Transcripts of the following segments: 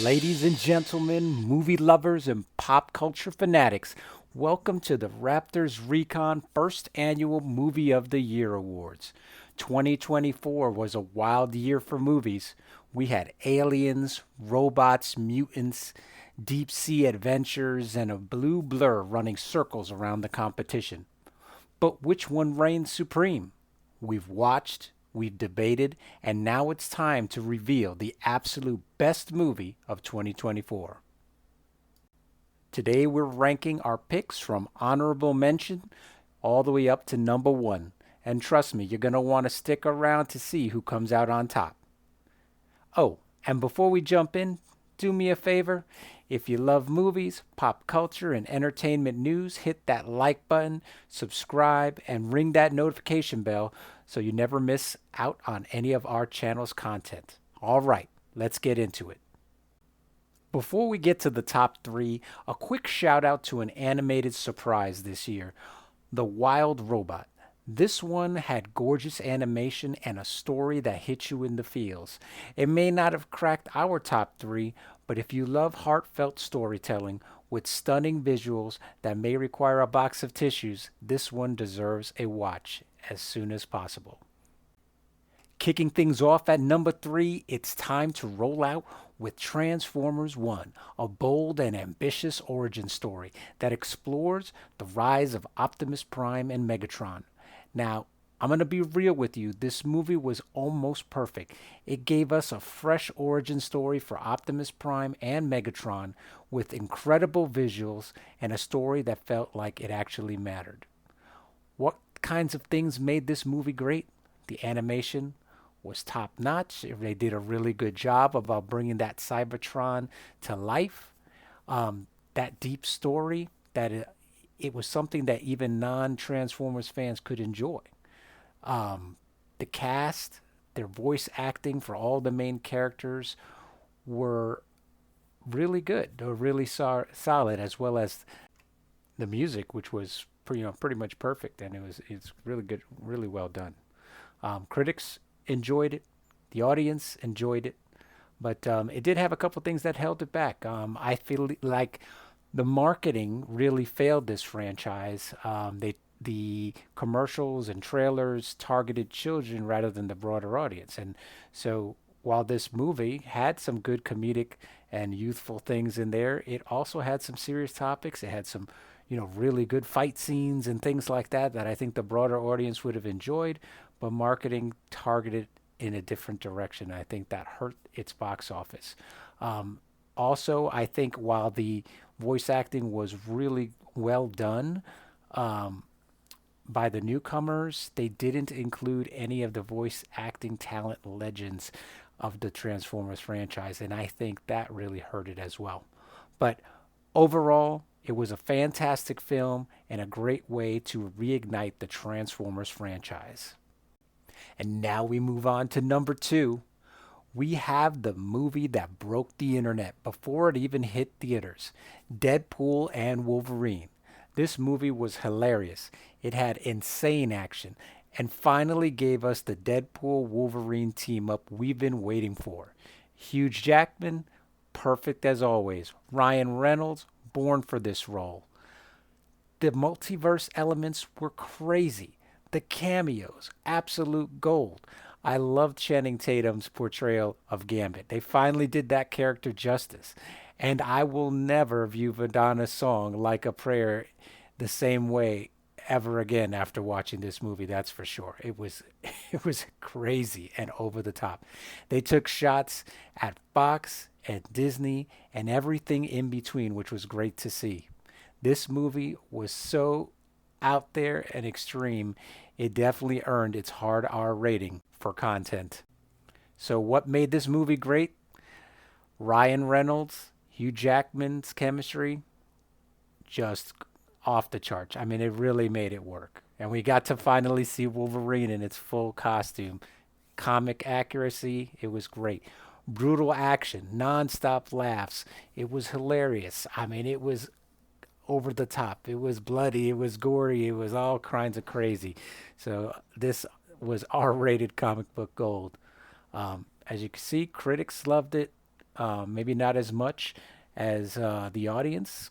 Ladies and gentlemen, movie lovers, and pop culture fanatics, welcome to the Raptors Recon First Annual Movie of the Year Awards. 2024 was a wild year for movies. We had aliens, robots, mutants, deep sea adventures, and a blue blur running circles around the competition. But which one reigns supreme? We've watched, we've debated, and now it's time to reveal the absolute best movie of 2024. Today we're ranking our picks from honorable mention all the way up to number one. And trust me, you're going to want to stick around to see who comes out on top. Oh, and before we jump in, do me a favor. If you love movies, pop culture, and entertainment news, hit that like button, subscribe, and ring that notification bell so you never miss out on any of our channel's content. All right, let's get into it. Before we get to the top three, a quick shout out to an animated surprise this year, The Wild Robot. This one had gorgeous animation and a story that hit you in the feels. It may not have cracked our top three, but if you love heartfelt storytelling with stunning visuals that may require a box of tissues, this one deserves a watch as soon as possible. Kicking things off at number three, it's time to roll out with Transformers 1, a bold and ambitious origin story that explores the rise of Optimus Prime and Megatron. Now, I'm going to be real with you. This movie was almost perfect. It gave us a fresh origin story for Optimus Prime and Megatron with incredible visuals and a story that felt like it actually mattered. What kinds of things made this movie great? The animation was top notch. They did a really good job about bringing that Cybertron to life. That deep story, it was something that even non-Transformers fans could enjoy. The cast, their voice acting for all the main characters were really good. They were really solid, as well as the music, which was pretty much perfect, and it's really good, really well done. Critics enjoyed it, the audience enjoyed it, but it did have a couple things that held it back. I feel like the marketing really failed this franchise. The commercials and trailers targeted children rather than the broader audience. And so while this movie had some good comedic and youthful things in there, it also had some serious topics. It had some, really good fight scenes and things like that I think the broader audience would have enjoyed, but marketing targeted in a different direction. I think that hurt its box office. Also, I think while the voice acting was really well done, by the newcomers, they didn't include any of the voice acting talent legends of the Transformers franchise, and I think that really hurt it as well. But overall, it was a fantastic film and a great way to reignite the Transformers franchise. And now we move on to number two. We have the movie that broke the internet before it even hit theaters, Deadpool and Wolverine. This movie was hilarious. It had insane action and finally gave us the Deadpool Wolverine team up we've been waiting for. Hugh Jackman, perfect as always. Ryan Reynolds, born for this role. The multiverse elements were crazy. The cameos, absolute gold. I loved Channing Tatum's portrayal of Gambit. They finally did that character justice. And I will never view Madonna's song Like a Prayer the same way ever again after watching this movie, that's for sure. It was it was crazy and over the top. They took shots at Fox, at Disney, and everything in between, which was great to see. This movie was so out there and extreme, it definitely earned its hard R rating for content. So what made this movie great? Ryan Reynolds, Hugh Jackman's chemistry, just off the charts. I mean, it really made it work. And we got to finally see Wolverine in its full costume. Comic accuracy, it was great. Brutal action, non-stop laughs. It was hilarious. I mean, it was over the top. It was bloody. It was gory. It was all kinds of crazy. So this was R-rated comic book gold. As you can see, critics loved it. maybe not as much as the audience,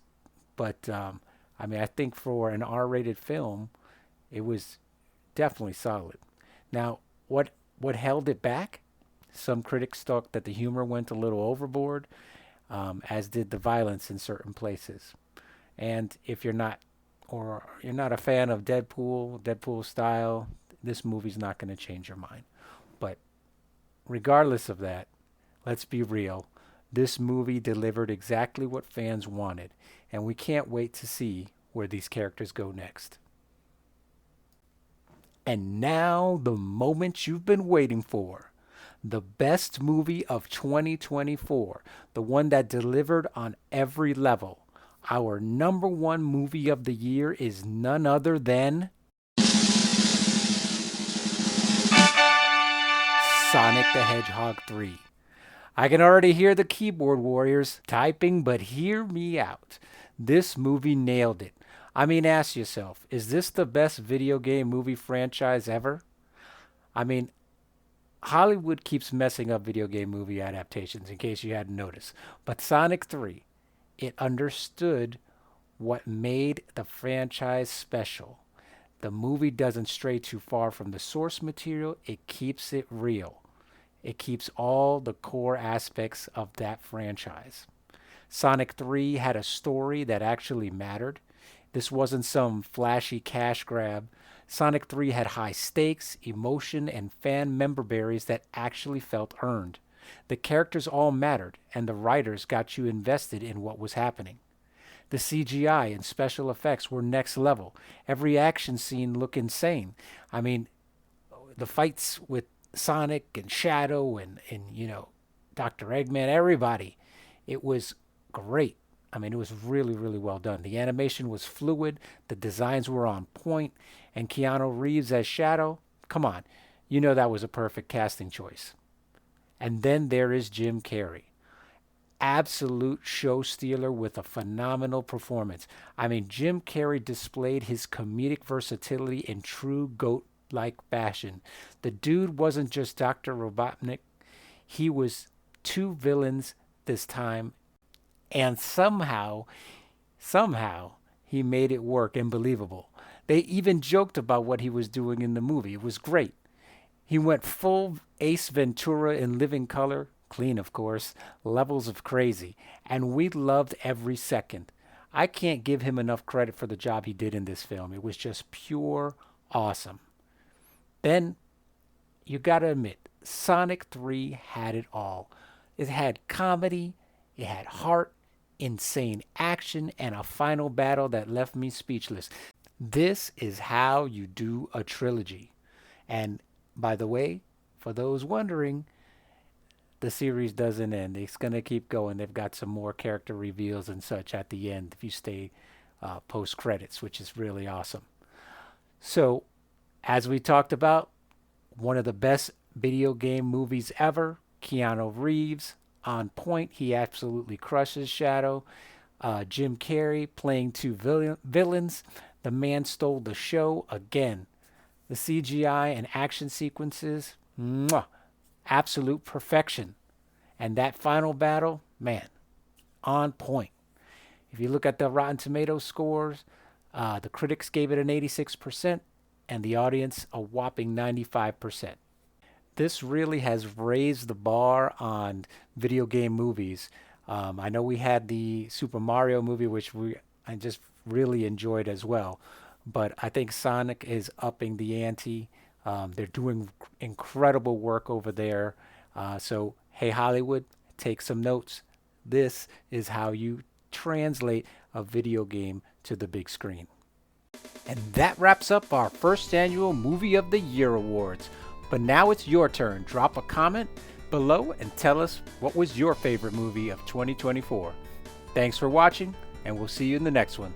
but I mean, I think for an R-rated film, it was definitely solid. Now, what held it back? Some critics thought that the humor went a little overboard, as did the violence in certain places. And if you're not a fan of Deadpool style, this movie's not going to change your mind. But regardless of that, let's be real. This movie delivered exactly what fans wanted, and we can't wait to see where these characters go next. And now, the moment you've been waiting for. The best movie of 2024, the one that delivered on every level. Our number one movie of the year is none other than Sonic the Hedgehog 3. I can already hear the keyboard warriors typing, but hear me out. This movie nailed it. I mean, ask yourself, is this the best video game movie franchise ever? I mean, Hollywood keeps messing up video game movie adaptations, in case you hadn't noticed. But Sonic 3, it understood what made the franchise special. The movie doesn't stray too far from the source material, it keeps it real. It keeps all the core aspects of that franchise. Sonic 3 had a story that actually mattered. This wasn't some flashy cash grab. Sonic 3 had high stakes, emotion, and fan member berries that actually felt earned. The characters all mattered, and the writers got you invested in what was happening. The CGI and special effects were next level. Every action scene looked insane. I mean, the fights with Sonic and Shadow and Dr. Eggman, everybody, it was great. I mean, it was really, really well done. The animation was fluid, the designs were on point, and Keanu Reeves as Shadow, come on, that was a perfect casting choice. And then there is Jim Carrey. Absolute show stealer with a phenomenal performance. I mean, Jim Carrey displayed his comedic versatility in true GOAT like fashion. The dude wasn't just Dr. Robotnik, he was two villains this time, and somehow, he made it work and believable. They even joked about what he was doing in the movie. It was great. He went full Ace Ventura in living color, clean of course, levels of crazy, and we loved every second. I can't give him enough credit for the job he did in this film. It was just pure awesome. Then, you gotta admit, Sonic 3 had it all. It had comedy, it had heart, insane action, and a final battle that left me speechless. This is how you do a trilogy. And by the way, for those wondering, the series doesn't end. It's going to keep going. They've got some more character reveals and such at the end if you stay post credits, which is really awesome. So, as we talked about, one of the best video game movies ever, Keanu Reeves, on point. He absolutely crushes Shadow. Jim Carrey playing two villains. The man stole the show again. The CGI and action sequences, mwah, absolute perfection. And that final battle, man, on point. If you look at the Rotten Tomatoes scores, the critics gave it an 86%, and the audience a whopping 95%. This really has raised the bar on video game movies. I know we had the Super Mario movie, which I just really enjoyed as well. But I think Sonic is upping the ante. They're doing incredible work over there. So, hey, Hollywood, take some notes. This is how you translate a video game to the big screen. And that wraps up our first annual Movie of the Year Awards. But now it's your turn. Drop a comment below and tell us what was your favorite movie of 2024. Thanks for watching, and we'll see you in the next one.